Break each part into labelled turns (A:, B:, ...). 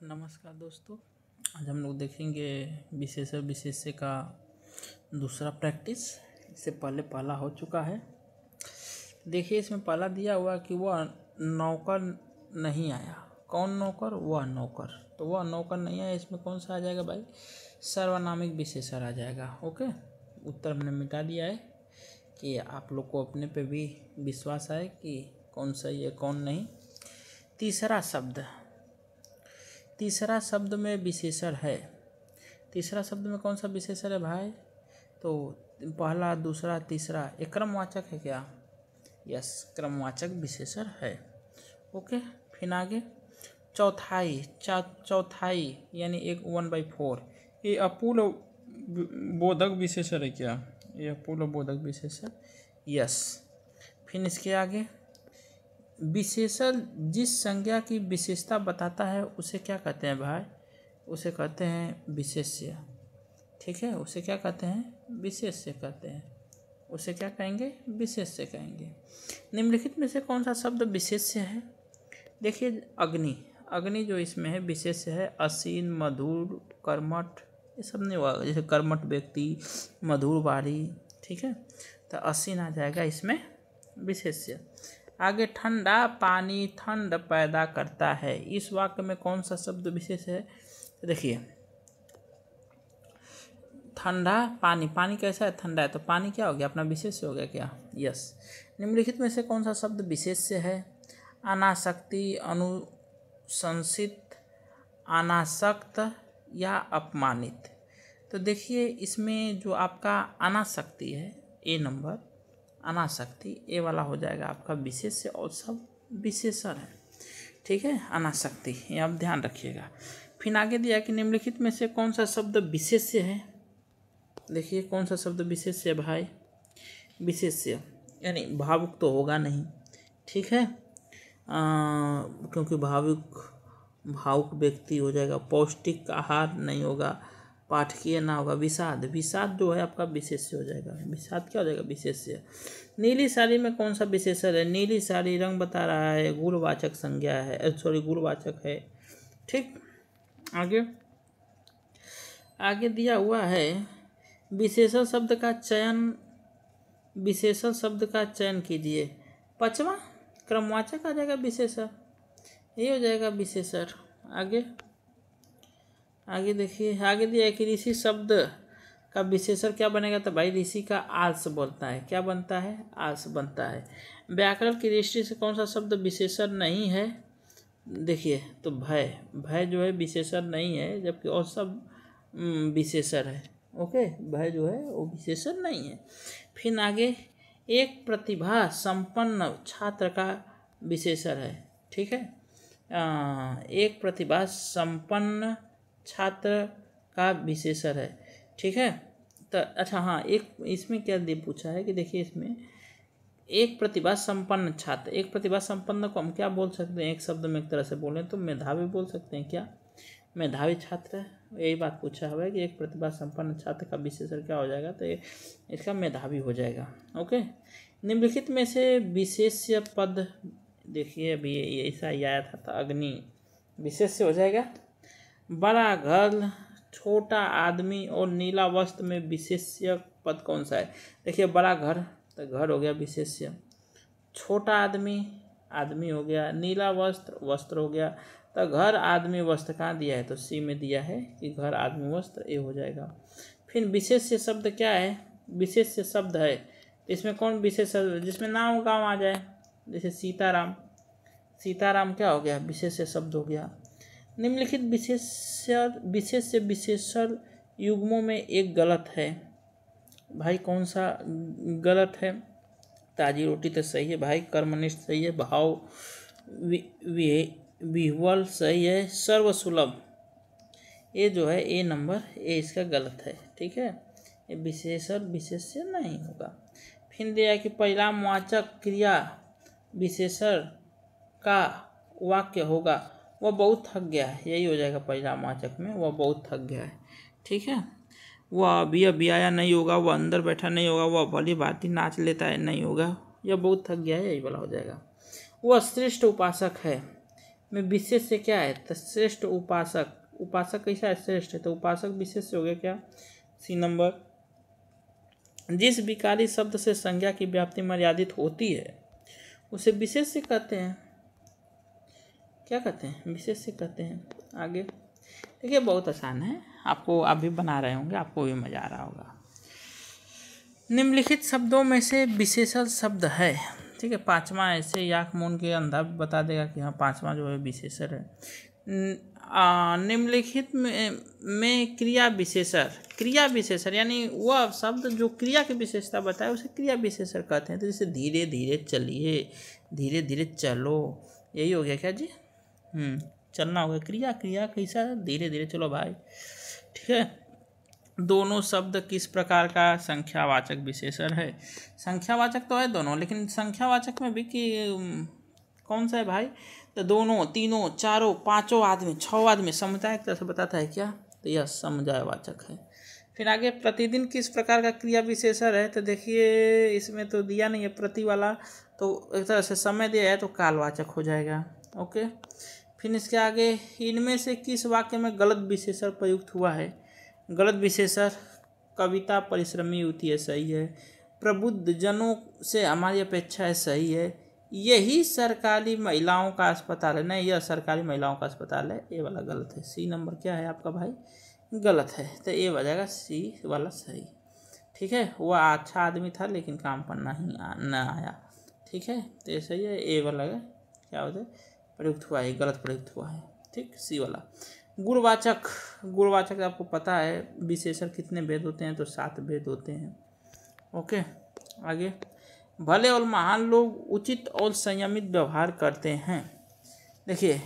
A: नमस्कार दोस्तों, आज हम लोग देखेंगे विशेषण विशेष्य का दूसरा प्रैक्टिस। इससे पहले पहला हो चुका है। देखिए, इसमें पहला दिया हुआ कि वह नौकर नहीं आया। कौन नौकर? वह नौकर। तो वह नौकर नहीं आया, इसमें कौन सा आ जाएगा भाई? सर्वनामिक विशेषण आ जाएगा। ओके, उत्तर मैंने मिटा दिया है कि आप लोग को अपने पे भी विश्वास है कि कौन सही है कौन नहीं। तीसरा शब्द में विशेषण है। तीसरा शब्द में कौन सा विशेषण है भाई? तो पहला, दूसरा, तीसरा, एक क्रमवाचक है क्या? यस, क्रमवाचक विशेषण है। ओके, फिर आगे चौथाई यानी 1/4, ये अपूर्ण बोधक विशेषण है क्या? ये अपूर्ण बोधक विशेषण, यस। फिर इसके आगे विशेषण जिस संज्ञा की विशेषता बताता है उसे क्या कहते हैं भाई? उसे कहते हैं विशेष्य। ठीक है, उसे क्या कहते हैं? विशेष्य कहते हैं। उसे क्या कहेंगे? विशेष्य कहेंगे। निम्नलिखित में से कौन सा शब्द विशेष्य है? देखिए, अग्नि जो इसमें है विशेष्य है। असीन, मधुर, कर्मठ, ये सब नहीं हुआ। जैसे कर्मठ व्यक्ति, मधुर वाणी, ठीक है, तो असीन आ जाएगा इसमें विशेष्य। आगे ठंडा पानी ठंड पैदा करता है, इस वाक्य में कौन सा शब्द विशेष है? देखिए, ठंडा पानी, पानी कैसा है? ठंडा है, तो पानी क्या हो गया? अपना विशेष्य हो गया क्या? यस। निम्नलिखित में से कौन सा शब्द विशेष्य है? अनासक्ति, अनुशंसित, अनासक्त या अपमानित। तो देखिए, इसमें जो आपका अनासक्ति है, ए नंबर, अनासक्ति, ए वाला हो जाएगा आपका विशेष्य और सब विशेषण है। ठीक है, अनासक्ति, ये आप ध्यान रखिएगा। फिर आगे दिया कि निम्नलिखित में से कौन सा शब्द विशेष्य है? देखिए, कौन सा शब्द विशेष्य है भाई? विशेष्य यानी भावुक तो होगा नहीं, ठीक है, क्योंकि भावुक व्यक्ति हो जाएगा। पौष्टिक आहार नहीं होगा, पाठकीय ना होगा। विषाद जो है आपका विशेष्य हो जाएगा। विषाद क्या हो जाएगा? विशेष्य। नीली साड़ी में कौन सा विशेषण है? नीली साड़ी रंग बता रहा है, गुणवाचक संज्ञा है, गुणवाचक है। ठीक, आगे दिया हुआ है विशेषण शब्द का चयन कीजिए। पांचवा क्रमवाचक आ जाएगा विशेषण, ये हो जाएगा विशेषण। आगे देखिए, आगे दिया है कि ऋषि शब्द का विशेषण क्या बनेगा? तो भाई ऋषि का आर्ष बनता है। क्या बनता है? आर्ष बनता है। व्याकरण की दृष्टि से कौन सा शब्द विशेषण नहीं है? देखिए, तो भय जो है विशेषण नहीं है, जबकि और सब विशेषण है। ओके, भय जो है वो विशेषण नहीं है। फिर आगे एक प्रतिभा संपन्न छात्र का विशेषण है। ठीक है, एक प्रतिभा संपन्न छात्र का विशेषण है। ठीक है, तो अच्छा, हाँ, एक इसमें क्या दे पूछा है कि देखिए, इसमें एक प्रतिभा संपन्न छात्र, एक प्रतिभा संपन्न को हम क्या बोल सकते हैं? एक शब्द में एक तरह से बोलें तो मेधावी बोल सकते हैं। क्या? मेधावी छात्र, यही बात पूछा हुआ है कि एक प्रतिभा संपन्न छात्र का विशेषण क्या हो जाएगा? तो इसका मेधावी हो जाएगा। ओके, निम्नलिखित में से विशेष्य पद, देखिए अभी ऐसा ही आया था, तो अग्नि विशेष्य हो जाएगा। बड़ा घर, छोटा आदमी और नीला वस्त्र में विशेष्य पद कौन सा है? देखिए, बड़ा घर, तो घर हो गया विशेष्य। छोटा आदमी हो गया। नीला वस्त्र हो गया। तो घर आदमी वस्त्र कहाँ दिया है? तो सी में दिया है कि घर आदमी वस्त्र, ये हो जाएगा। फिर विशेष्य शब्द क्या है? विशेष्य शब्द है, इसमें कौन विशेष, जिसमें नाम गाँव आ जाए, जैसे सीताराम क्या हो गया? विशेष्य शब्द हो गया। निम्नलिखित विशेषण युग्मों में एक गलत है। भाई कौन सा गलत है? ताजी रोटी तो सही है भाई, कर्मनिष्ठ सही है, भाव विह्वल सही है, सर्वसुलभ, ये जो है ए नंबर, ये इसका गलत है। ठीक है, ये विशेषण विशेष्य नहीं होगा। फिर दिया कि परिणामवाचक क्रिया विशेषण का वाक्य होगा, वह बहुत थक गया है, यही हो जाएगा परिणामवाचक में, वह बहुत थक गया है। ठीक है, वह अभी आया नहीं होगा, वह अंदर बैठा नहीं होगा, वह भली भांति नाच लेता है नहीं होगा, यह बहुत थक गया है, यही वाला हो जाएगा। वह श्रेष्ठ उपासक है, में विशेष से क्या है, तो श्रेष्ठ उपासक। उपासक कैसा है, श्रेष्ठ है, तो उपासक विशेष से हो गया क्या, सी नंबर। जिस विकारी शब्द से संज्ञा की व्याप्ति मर्यादित होती है उसे विशेष से कहते हैं, क्या कहते हैं, विशेष से कहते हैं। आगे देखिए, बहुत आसान है, आपको आप भी बना रहे होंगे, आपको भी मजा आ रहा होगा। निम्नलिखित शब्दों में से विशेषण शब्द है, ठीक है। पांचवा ऐसे याक मून के अंधा बता देगा कि हाँ पांचवा जो है विशेषण है। निम्नलिखित में क्रिया विशेषण, क्रिया विशेषण यानी वह शब्द जो क्रिया की विशेषता बताए उसे क्रिया विशेषण कहते हैं। तो जैसे धीरे धीरे चलिए, धीरे धीरे चलो, यही हो गया क्या जी, चलना होगा, क्रिया, क्रिया कैसा, धीरे धीरे चलो भाई, ठीक है। दोनों शब्द किस प्रकार का संख्यावाचक विशेषण है, संख्यावाचक तो है दोनों, लेकिन संख्यावाचक में भी कि कौन सा है भाई, तो दोनों, तीनों, चारों, पांचों आदमी, 6 आदमी, समुदाय एक तरह से बताता है क्या, तो यह समुदायवाचक है। फिर आगे प्रतिदिन किस प्रकार का क्रिया विशेषण है, तो देखिए इसमें तो दिया नहीं है प्रति वाला, तो एक तरह से समय दिया है तो कालवाचक हो जाएगा, ओके। फिर इसके आगे इनमें से किस वाक्य में गलत विशेषण प्रयुक्त हुआ है, गलत विशेषण, कविता परिश्रमी होती है, सही है। प्रबुद्ध जनों से हमारी अपेक्षा है, सही है। यही सरकारी महिलाओं का अस्पताल है, नहीं यह सरकारी महिलाओं का अस्पताल है, ये वाला गलत है। सी नंबर क्या है आपका भाई, गलत है, तो ये हो जाएगा सी वाला सही, ठीक है। वह अच्छा आदमी था लेकिन काम पर नहीं आया, ठीक है, तो ये सही है। ए वाला क्या होता है, प्रयुक्त हुआ है, गलत प्रयुक्त हुआ है, ठीक। सी वाला गुणवाचक, गुणवाचक आपको पता है विशेषण कितने भेद होते हैं, तो 7 भेद होते हैं, ओके। आगे भले और महान लोग उचित और संयमित व्यवहार करते हैं। देखिए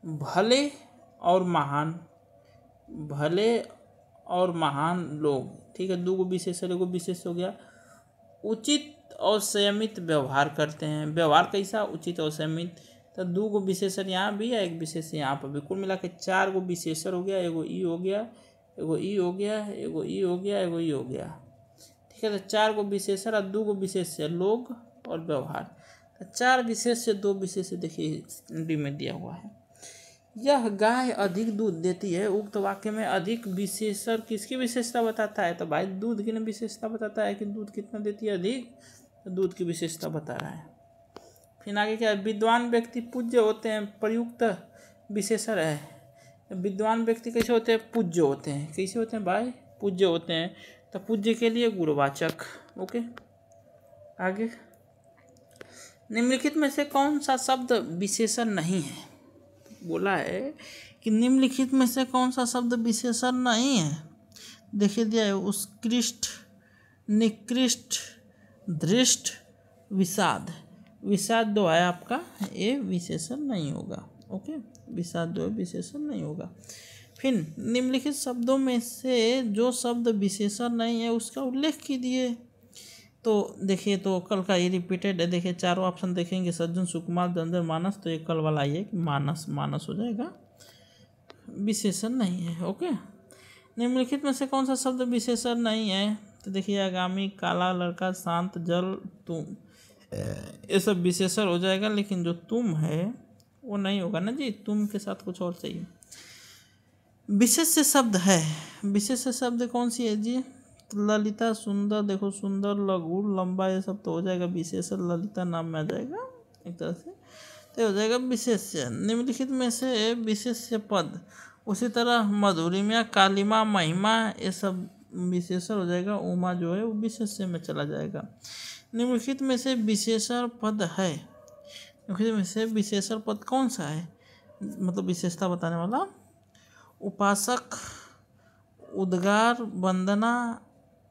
A: भले और महान, भले और महान लोग, ठीक है, 2 विशेषण, एगो विशेष हो गया। उचित और संयमित व्यवहार करते हैं, व्यवहार कैसा, उचित और संयमित, तो 2 विशेषण यहाँ भी है, एक विशेष यहाँ पर भी, कुल मिला के 4 विशेषण हो गया, एगो ई हो गया, एगो ई हो गया, एगो ई हो गया, एगो ई हो गया, ठीक है। तो 4 विशेषण और 2 विशेष लोग और व्यवहार, तो 4 विशेष से 2 विशेष देखिए डी में दिया हुआ है। यह गाय अधिक दूध देती है, उक्त वाक्य में अधिक विशेषण किसकी विशेषता बताता है, तो भाई दूध की विशेषता बताता है कि दूध कितना देती है, अधिक, तो दूध की विशेषता बता रहा है। फिर आगे क्या है, विद्वान व्यक्ति पूज्य होते हैं, प्रयुक्त विशेषण है। विद्वान व्यक्ति कैसे होते हैं, पूज्य होते हैं, कैसे होते हैं भाई, पूज्य होते हैं, तो पूज्य के लिए गुणवाचक, ओके। आगे निम्नलिखित में से कौन सा शब्द विशेषण नहीं है, बोला है कि निम्नलिखित में से कौन सा शब्द विशेषण नहीं है। देखिए दिया है उत्कृष्ट, निकृष्ट, धृष्ट, विषाद, विषाद 2 है आपका, ये विशेषण नहीं होगा, ओके, विषाद 2 विशेषण नहीं होगा। फिर निम्नलिखित शब्दों में से जो शब्द विशेषण नहीं है उसका उल्लेख कीजिए। तो देखिए, तो कल का ये रिपीटेड है, देखिए 4 ऑप्शन देखेंगे, सज्जन, सुकुमार, जंजर, मानस, तो ये कल वाला ये कि मानस, मानस हो जाएगा, विशेषण नहीं है, ओके। निम्नलिखित में से कौन सा शब्द विशेषण नहीं है, तो देखिए आगामी, काला, लड़का, शांत, जल, तुम, ये सब विशेषण हो जाएगा, लेकिन जो तुम है वो नहीं होगा ना जी, तुम के साथ कुछ और चाहिए। विशेष शब्द है, विशेष शब्द कौन सी है जी, ललिता, सुंदर, देखो सुंदर, लघु, लंबा, ये सब तो हो जाएगा विशेषण, ललिता नाम में आ जाएगा एक तरह से, तो हो जाएगा विशेष्य। निम्नलिखित में से विशेष्य पद, उसी तरह मधुरिमा, कालिमा, महिमा, ये सब विशेषण हो जाएगा, उमा जो है वो विशेष्य में चला जाएगा। निम्नलिखित में से विशेषण पद है, निम्नलिखित में से विशेषण पद कौन सा है, मतलब विशेषता बताने वाला, उपासक, उद्गार, वंदना,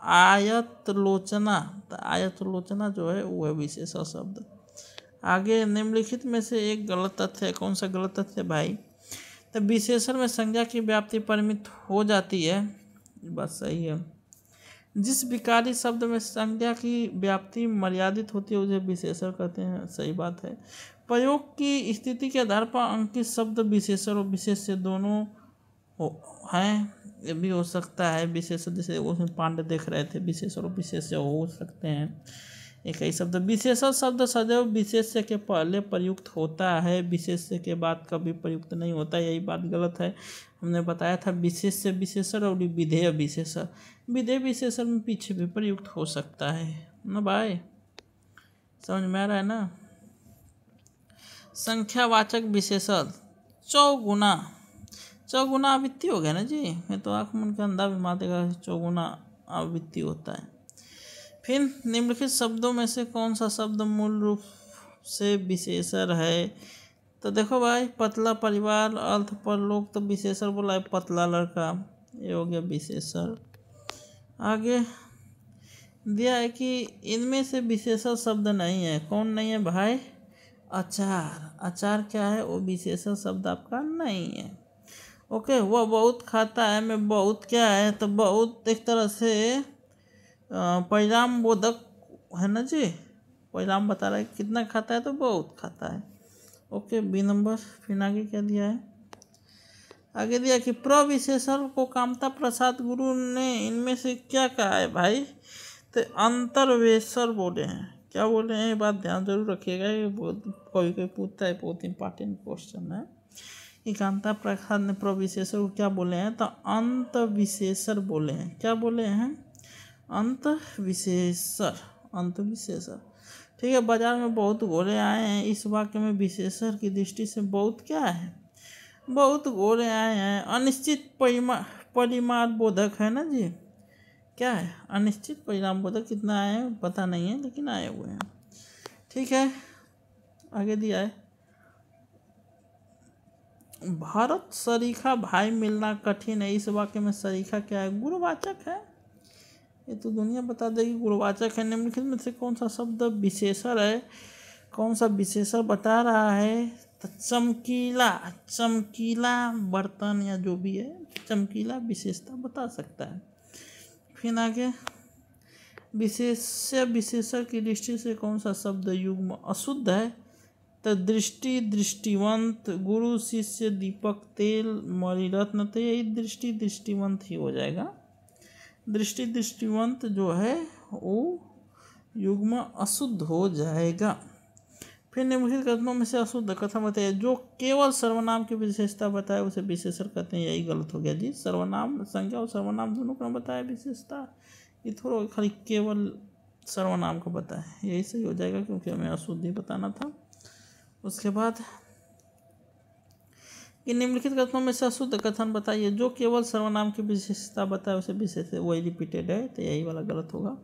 A: आयतलोचना, तो आयतलोचना जो है वो है विशेषण शब्द। आगे निम्नलिखित में से एक गलत तथ्य है, कौन सा गलत तथ्य है भाई, तो विशेषण में संज्ञा की व्याप्ति परिमित हो जाती है, ये बात सही है। जिस विकारी शब्द में संज्ञा की व्याप्ति मर्यादित होती है उसे विशेषण कहते हैं, सही बात है। प्रयोग की स्थिति के आधार पर अंकित शब्द विशेषण और विशेष्य दोनों हैं, ये भी हो सकता है विशेषण, जैसे उसमें पांडे देख रहे थे, विशेषण और विशेष्य हो सकते हैं, एक ही शब्द। विशेषण शब्द सदैव विशेष्य के पहले प्रयुक्त होता है, विशेष्य के बाद कभी प्रयुक्त नहीं होता। यही बात गलत है। हमने बताया था विशेष्य विशेषण और विधेय विशेषण। विधेय विशेषण में पीछे भी प्रयुक्त हो सकता है ना भाई, समझ में आ रहा है ना। संख्यावाचक विशेषण चौगुना। चौगुना आवृत्ति हो गया ना जी, मैं तो आँख मन के अंधा भी मार देगा, चौगुना आवृत्ति होता है। फिर निम्नलिखित शब्दों में से कौन सा शब्द मूल रूप से विशेषण है। तो देखो भाई, पतला परिवार, अर्थ परलोक, तो विशेषण बोला है पतला लड़का, ये हो गया विशेषण। आगे दिया है कि इनमें से विशेषण शब्द नहीं है। कौन नहीं है भाई? अचार। अचार क्या है? वो विशेषण शब्द आपका नहीं है। ओके, वह बहुत खाता है, मैं बहुत क्या है, तो बहुत एक तरह से परिणाम बोधक है ना जी, परिणाम बता रहा है कितना खाता है, तो बहुत खाता है। Okay, B number. फिर आगे क्या दिया है? आगे दिया कि प्रविशेषण को कामता प्रसाद गुरु ने इनमें से क्या कहा है भाई? तो अंतर्वेशर बोले हैं। क्या बोले हैं? ये बात ध्यान जरूर रखिएगा, ये बहुत कोई कोई पूछता है, बहुत इंपॉर्टेंट क्वेश्चन है। कि कामता प्रसाद ने प्रविशेषण को क्या बोले हैं? तो अंत विशेषर बोले हैं। क्या बोले हैं? अंत विशेषर, अंत विशेषर। ठीक है। बाजार में बहुत घोड़े आए हैं, इस वाक्य में विशेषण की दृष्टि से बहुत क्या है? बहुत घोड़े आए हैं। अनिश्चित परिमाण बोधक है ना जी, क्या है? अनिश्चित परिणाम बोधक। कितना आए हैं पता नहीं है, लेकिन आए हुए हैं। ठीक है, आगे दिया है भारत सरीखा भाई मिलना कठिन है, इस वाक्य में सरीखा क्या है? गुणवाचक है। ये तो दुनिया बता देगी गुणवाचक है। निम्नलिखित में से कौन सा शब्द विशेषण है? कौन सा विशेषण बता रहा है? तो चमकीला। चमकीला बर्तन या जो भी है, चमकीला विशेषता बता सकता है। फिर आगे विशेष्य विशेषण की दृष्टि से कौन सा शब्द युग्म अशुद्ध है? तो दृष्टि दृष्टिवंत, गुरु शिष्य दीपक तेल मणिरत्न, तो यही दृष्टि दृष्टिवंत ही हो जाएगा। दृष्टि दृष्टिवंत जो है वो युग्म अशुद्ध हो जाएगा। फिर निम्नलिखित कथनों में से अशुद्ध कथन बताइए। जो केवल सर्वनाम की विशेषता बताए उसे विशेषण कहते हैं, यही गलत हो गया जी। सर्वनाम, संज्ञा और सर्वनाम दोनों का बताया विशेषता, ये थोड़ा खाली केवल सर्वनाम को बताए, यही सही हो जाएगा, क्योंकि हमें अशुद्ध ही बताना था। उसके बाद कि निम्नलिखित कथनों में से अशुद्ध कथन बताइए। जो केवल सर्वनाम की विशेषता बताए उसे विशेष, वही रिपीटेड है, तो यही वाला गलत होगा।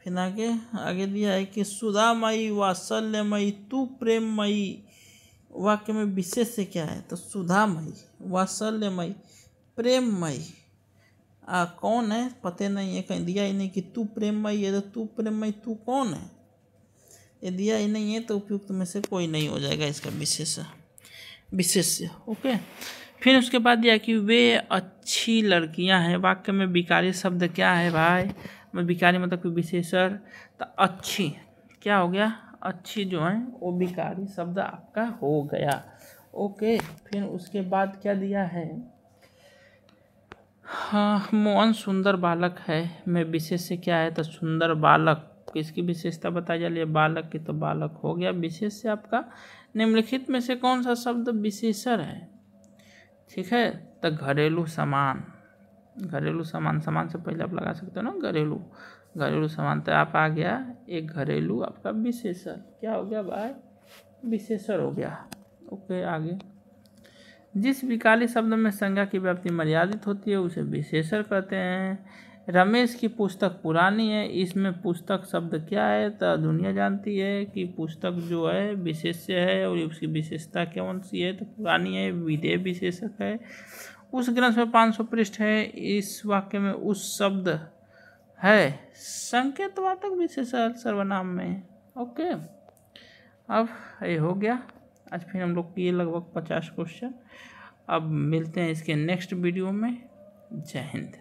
A: फिर आगे दिया है कि सुधामयी, वात्सल्यमयी, तू प्रेममयी, वाक्य में विशेष से क्या है? तो सुधामयी, वात्सल्यमयी, प्रेममयी। कौन है पते नहीं है, कहीं दिया ही नहीं कि तू प्रेममयी है, तो तू प्रेममयी तू कौन है? ये दिया ही नहीं है, तो उपयुक्त में से कोई नहीं हो जाएगा इसका विशेष्य। ओके। फिर उसके बाद दिया कि वे अच्छी लड़कियां हैं, वाक्य में विकारी शब्द क्या है भाई? में विकारी मतलब कि विशेषण, तो अच्छी क्या हो गया? अच्छी जो है वो विकारी शब्द आपका हो गया। ओके। फिर उसके बाद क्या दिया है? हाँ, मोहन सुंदर बालक है, में विशेष से क्या है? तो सुंदर बालक। किसकी विशेषता बताई जा रही है? बालक की, तो बालक हो गया विशेष से आपका। निम्नलिखित में से कौन सा शब्द विशेषण है? ठीक है, तो घरेलू सामान। घरेलू सामान, सामान से पहले आप लगा सकते हो ना घरेलू, घरेलू सामान, तो आप आ गया एक घरेलू आपका विशेषण। क्या हो गया भाई? विशेषण हो गया। ओके। आगे जिस विकल्प शब्द में संज्ञा की व्याप्ति मर्यादित होती है उसे विशेषण कहते हैं। रमेश की पुस्तक पुरानी है, इसमें पुस्तक शब्द क्या है? तो दुनिया जानती है कि पुस्तक जो है विशेष्य है, और उसकी विशेषता कौन सी है? तो पुरानी है, विधेय विशेषक है। उस ग्रंथ में 500 पृष्ठ है, इस वाक्य में उस शब्द है संकेतवाचक विशेषण सर्वनाम में। ओके, अब ये हो गया। आज फिर हम लोग किए लगभग 50 क्वेश्चन। अब मिलते हैं इसके नेक्स्ट वीडियो में। जय हिंद।